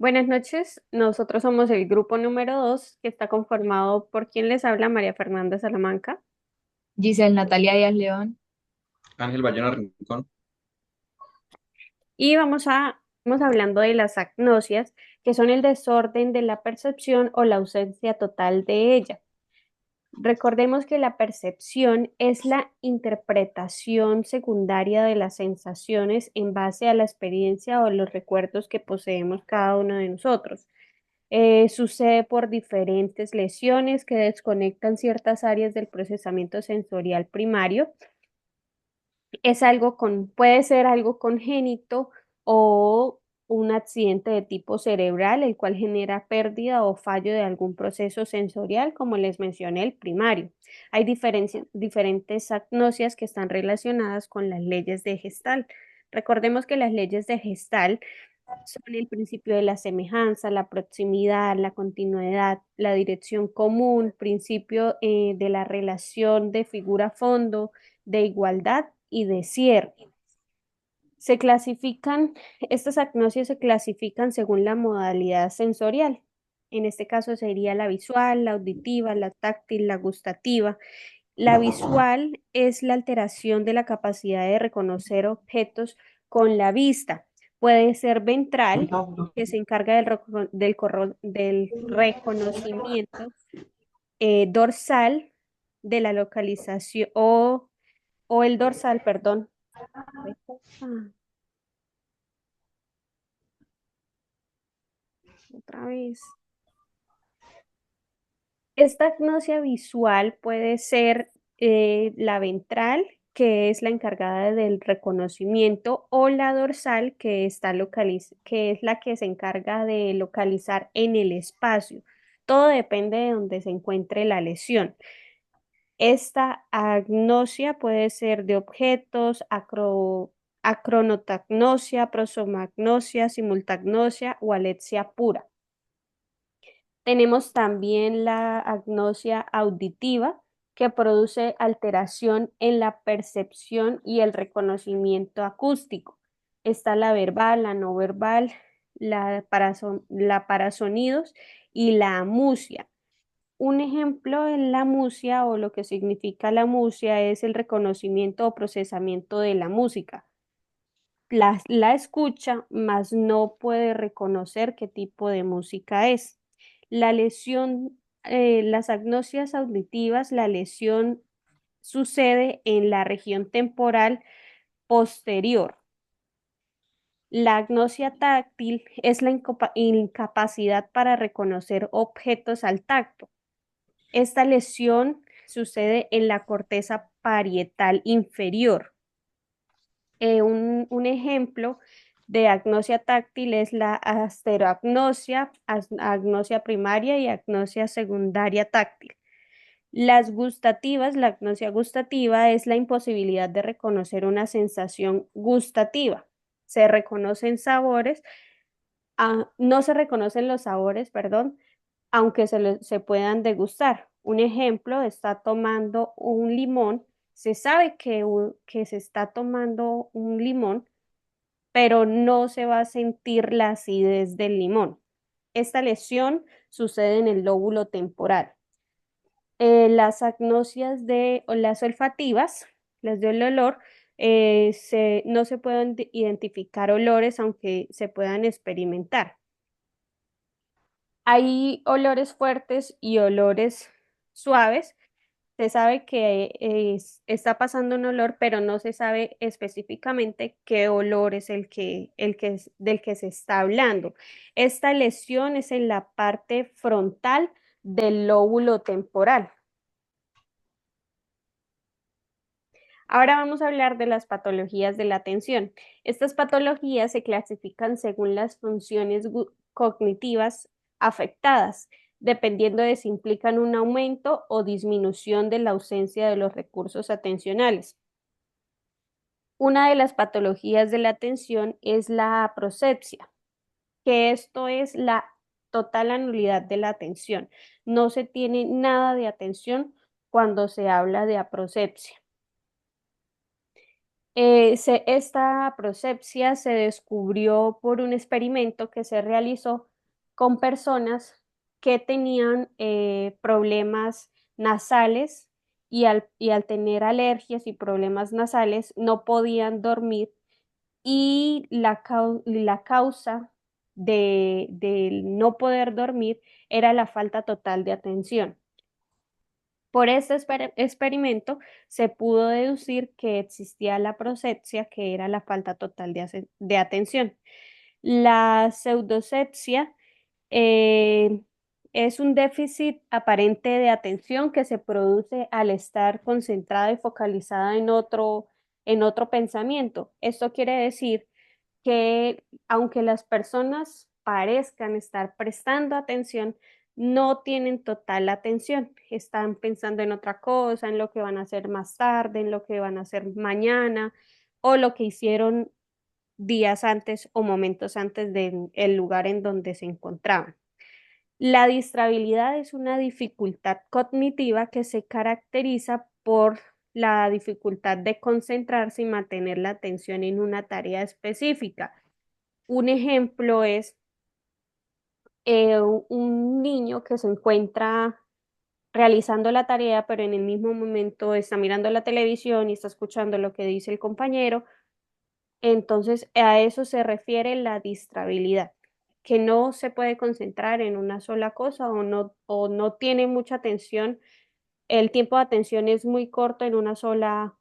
Buenas noches, nosotros somos el grupo número 2 que está conformado por quien les habla, María Fernanda Salamanca, Giselle Natalia Díaz León. Ángel Bayona Rincón. y vamos hablando de las agnosias, que son el desorden de la percepción o la ausencia total de ella. Recordemos que la percepción es la interpretación secundaria de las sensaciones en base a la experiencia o los recuerdos que poseemos cada uno de nosotros. Sucede por diferentes lesiones que desconectan ciertas áreas del procesamiento sensorial primario. Puede ser algo congénito o un accidente de tipo cerebral, el cual genera pérdida o fallo de algún proceso sensorial, como les mencioné, el primario. Hay diferentes agnosias que están relacionadas con las leyes de Gestalt. Recordemos que las leyes de Gestalt son el principio de la semejanza, la proximidad, la continuidad, la dirección común, principio de la relación de figura-fondo, de igualdad y de cierre. Se clasifican, estas agnosias se clasifican según la modalidad sensorial. En este caso sería la visual, la auditiva, la táctil, la gustativa. La visual es la alteración de la capacidad de reconocer objetos con la vista. Puede ser ventral, que se encarga del reconocimiento, dorsal, de la localización, o el dorsal, perdón. Ah, otra vez. Esta agnosia visual puede ser la ventral, que es la encargada del reconocimiento, o la dorsal, que es la que se encarga de localizar en el espacio. Todo depende de donde se encuentre la lesión. Esta agnosia puede ser de objetos, acronotagnosia, prosomagnosia, simultagnosia o alexia pura. Tenemos también la agnosia auditiva, que produce alteración en la percepción y el reconocimiento acústico. Está la verbal, la no verbal, la parasonidos y la amusia. Un ejemplo en la amusia o lo que significa la amusia es el reconocimiento o procesamiento de la música. La escucha, mas no puede reconocer qué tipo de música es. Las agnosias auditivas, la lesión sucede en la región temporal posterior. La agnosia táctil es la incapacidad para reconocer objetos al tacto. Esta lesión sucede en la corteza parietal inferior. Un ejemplo de agnosia táctil es la asteroagnosia, agnosia primaria y agnosia secundaria táctil. Las gustativas, la agnosia gustativa es la imposibilidad de reconocer una sensación gustativa. Se reconocen sabores, no se reconocen los sabores, perdón, aunque se puedan degustar. Un ejemplo, está tomando un limón, se sabe que se está tomando un limón, pero no se va a sentir la acidez del limón. Esta lesión sucede en el lóbulo temporal. Las agnosias o las olfativas, las del olor, no se pueden identificar olores aunque se puedan experimentar. Hay olores fuertes y olores suaves. Se sabe que está pasando un olor, pero no se sabe específicamente qué olor es del que se está hablando. Esta lesión es en la parte frontal del lóbulo temporal. Ahora vamos a hablar de las patologías de la atención. Estas patologías se clasifican según las funciones cognitivas afectadas, dependiendo de si implican un aumento o disminución de la ausencia de los recursos atencionales. Una de las patologías de la atención es la aprosepsia, que esto es la total anulidad de la atención. No se tiene nada de atención cuando se habla de aprosepsia. Esta prosepsia se descubrió por un experimento que se realizó con personas que tenían problemas nasales y al tener alergias y problemas nasales no podían dormir y la causa del no poder dormir era la falta total de atención. Por este experimento se pudo deducir que existía la prosepsia, que era la falta total de atención. La pseudosepsia eh, es un déficit aparente de atención que se produce al estar concentrada y focalizada en otro pensamiento. Esto quiere decir que aunque las personas parezcan estar prestando atención, no tienen total atención. Están pensando en otra cosa, en lo que van a hacer más tarde, en lo que van a hacer mañana o lo que hicieron días antes o momentos antes del lugar en donde se encontraban. La distrabilidad es una dificultad cognitiva que se caracteriza por la dificultad de concentrarse y mantener la atención en una tarea específica. Un ejemplo es un niño que se encuentra realizando la tarea, pero en el mismo momento está mirando la televisión y está escuchando lo que dice el compañero. Entonces, a eso se refiere la distrabilidad, que no se puede concentrar en una sola cosa o no tiene mucha atención. El tiempo de atención es muy corto en una sola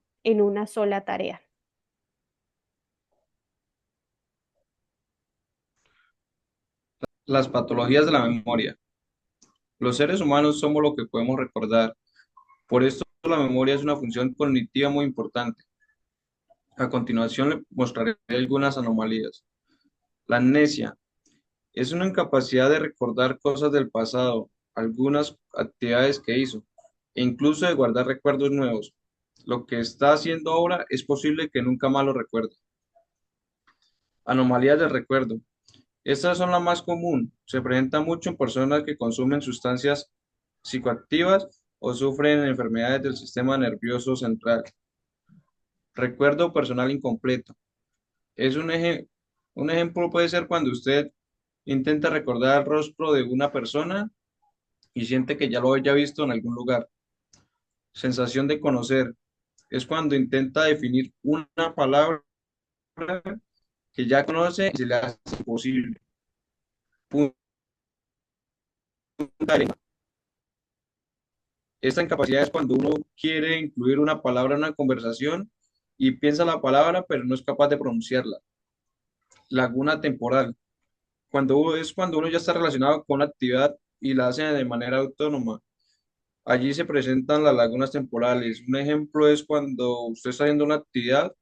tarea. Las patologías de la memoria. Los seres humanos somos lo que podemos recordar. Por esto la memoria es una función cognitiva muy importante. A continuación le mostraré algunas anomalías. La amnesia es una incapacidad de recordar cosas del pasado, algunas actividades que hizo, e incluso de guardar recuerdos nuevos. Lo que está haciendo ahora es posible que nunca más lo recuerde. Anomalías del recuerdo. Estas son las más común. Se presenta mucho en personas que consumen sustancias psicoactivas o sufren enfermedades del sistema nervioso central. Recuerdo personal incompleto. Es un ejemplo puede ser cuando usted intenta recordar el rostro de una persona y siente que ya lo haya visto en algún lugar. Sensación de conocer. Es cuando intenta definir una palabra que ya conoce y se le hace imposible. Punta de lengua. Esta incapacidad es cuando uno quiere incluir una palabra en una conversación y piensa la palabra, pero no es capaz de pronunciarla. Laguna temporal. Cuando uno ya está relacionado con una actividad y la hace de manera autónoma. Allí se presentan las lagunas temporales. Un ejemplo es cuando usted está haciendo una actividad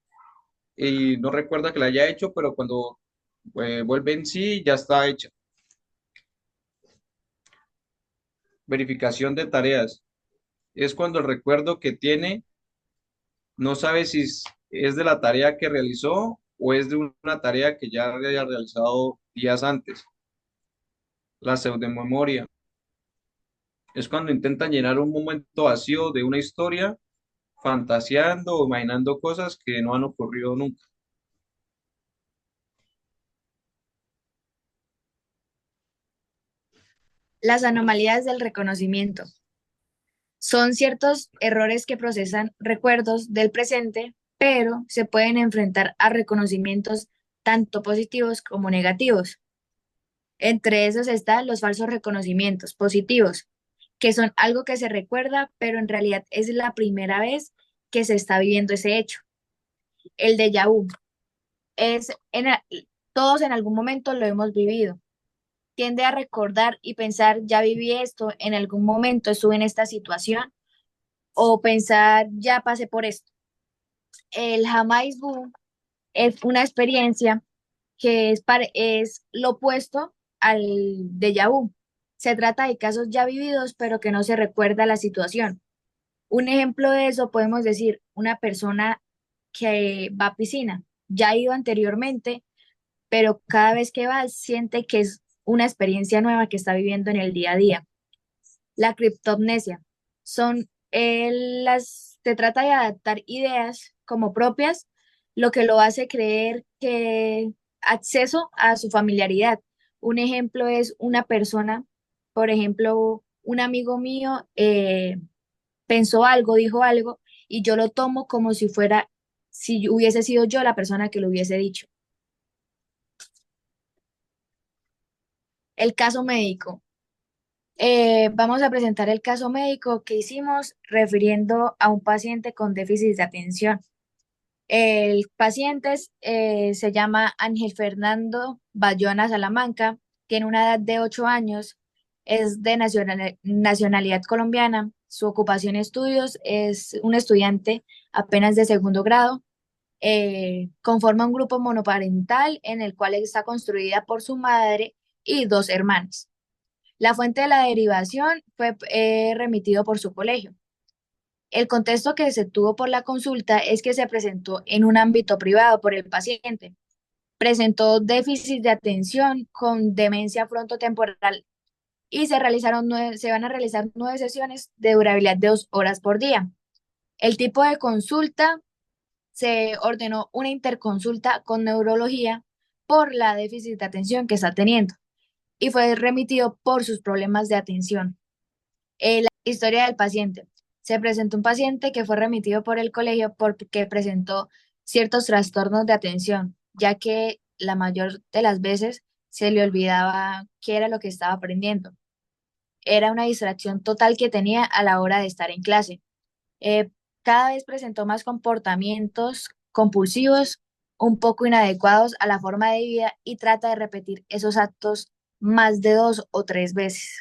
y no recuerda que la haya hecho, pero cuando vuelve en sí ya está hecha. Verificación de tareas. Es cuando el recuerdo que tiene no sabe si es de la tarea que realizó o es de una tarea que ya había realizado días antes. La pseudomemoria es cuando intentan llenar un momento vacío de una historia, fantaseando o imaginando cosas que no han ocurrido nunca. Las anomalías del reconocimiento son ciertos errores que procesan recuerdos del presente, pero se pueden enfrentar a reconocimientos tanto positivos como negativos. Entre esos están los falsos reconocimientos positivos, que son algo que se recuerda, pero en realidad es la primera vez que se está viviendo ese hecho. El déjà vu es todos en algún momento lo hemos vivido. Tiende a recordar y pensar, ya viví esto, en algún momento estuve en esta situación, o pensar, ya pasé por esto. El jamais vu es una experiencia que es lo opuesto al déjà vu. Se trata de casos ya vividos, pero que no se recuerda la situación. Un ejemplo de eso podemos decir una persona que va a piscina, ya ha ido anteriormente, pero cada vez que va siente que es una experiencia nueva que está viviendo en el día a día. La criptomnesia son se trata de adaptar ideas como propias, lo que lo hace creer que acceso a su familiaridad. Un ejemplo es una persona, por ejemplo, un amigo mío pensó algo, dijo algo, y yo lo tomo como si fuera, si hubiese sido yo la persona que lo hubiese dicho. El caso médico. Vamos a presentar el caso médico que hicimos refiriendo a un paciente con déficit de atención. El paciente se llama Ángel Fernando Bayona Salamanca, tiene una edad de 8 años, es de nacionalidad colombiana, su ocupación y estudios es un estudiante apenas de segundo grado, conforma un grupo monoparental en el cual está construida por su madre y dos hermanos. La fuente de la derivación fue remitido por su colegio. El contexto que se tuvo por la consulta es que se presentó en un ámbito privado por el paciente. Presentó déficit de atención con demencia frontotemporal y se van a realizar 9 sesiones de durabilidad de 2 horas por día. El tipo de consulta se ordenó una interconsulta con neurología por la déficit de atención que está teniendo y fue remitido por sus problemas de atención. La historia del paciente. Se presentó un paciente que fue remitido por el colegio porque presentó ciertos trastornos de atención, ya que la mayor de las veces se le olvidaba qué era lo que estaba aprendiendo. Era una distracción total que tenía a la hora de estar en clase. Eh, Cada vez presentó más comportamientos compulsivos, un poco inadecuados a la forma de vida y trata de repetir esos actos más de 2 o 3 veces.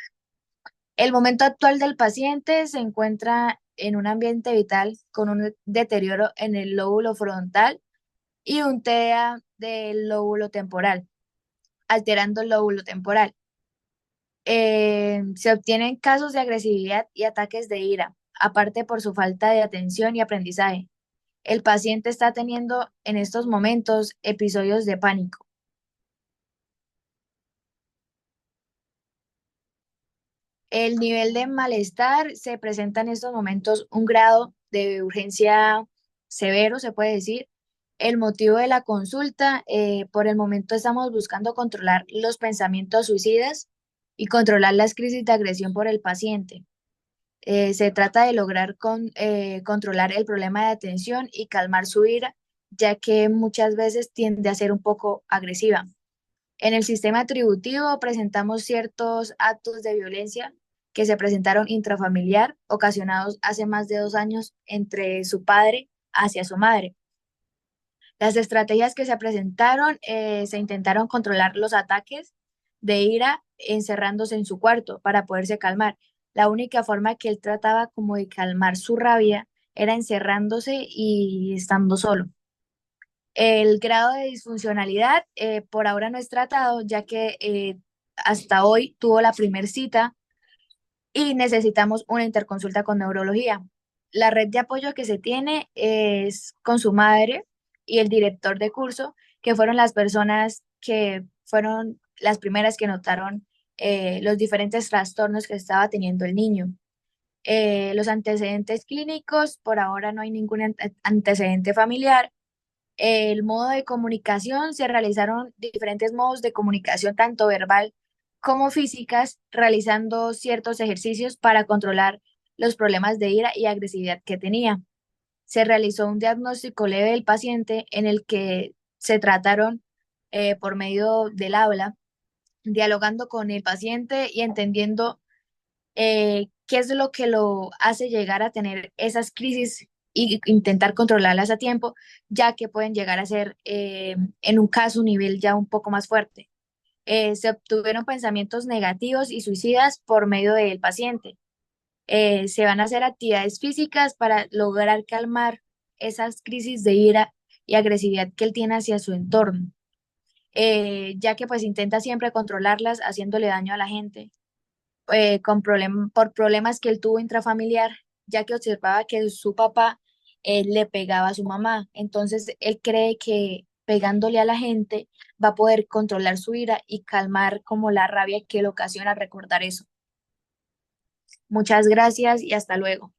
El momento actual del paciente se encuentra en un ambiente vital con un deterioro en el lóbulo frontal y un TEA del lóbulo temporal, alterando el lóbulo temporal. Se obtienen casos de agresividad y ataques de ira, aparte por su falta de atención y aprendizaje. El paciente está teniendo en estos momentos episodios de pánico. El nivel de malestar se presenta en estos momentos un grado de urgencia severo, se puede decir. El motivo de la consulta, por el momento estamos buscando controlar los pensamientos suicidas y controlar las crisis de agresión por el paciente. Se trata de lograr controlar el problema de atención y calmar su ira, ya que muchas veces tiende a ser un poco agresiva. En el sistema atributivo presentamos ciertos actos de violencia que se presentaron intrafamiliar, ocasionados hace más de 2 años entre su padre hacia su madre. Las estrategias que se presentaron, se intentaron controlar los ataques de ira encerrándose en su cuarto para poderse calmar. La única forma que él trataba como de calmar su rabia era encerrándose y estando solo. El grado de disfuncionalidad por ahora no es tratado, ya que hasta hoy tuvo la primer cita y necesitamos una interconsulta con neurología. La red de apoyo que se tiene es con su madre y el director de curso, que fueron las personas que fueron las primeras que notaron los diferentes trastornos que estaba teniendo el niño. Los antecedentes clínicos, por ahora no hay ningún antecedente familiar. El modo de comunicación, se realizaron diferentes modos de comunicación, tanto verbal como físicas, realizando ciertos ejercicios para controlar los problemas de ira y agresividad que tenía. Se realizó un diagnóstico leve del paciente en el que se trataron por medio del habla, dialogando con el paciente y entendiendo qué es lo que lo hace llegar a tener esas crisis y intentar controlarlas a tiempo, ya que pueden llegar a ser, en un caso, un nivel ya un poco más fuerte. Se obtuvieron pensamientos negativos y suicidas por medio del paciente. Se van a hacer actividades físicas para lograr calmar esas crisis de ira y agresividad que él tiene hacia su entorno, ya que pues intenta siempre controlarlas haciéndole daño a la gente por problemas que él tuvo intrafamiliar, ya que observaba que su papá le pegaba a su mamá. Entonces, él cree que pegándole a la gente va a poder controlar su ira y calmar como la rabia que le ocasiona recordar eso. Muchas gracias y hasta luego.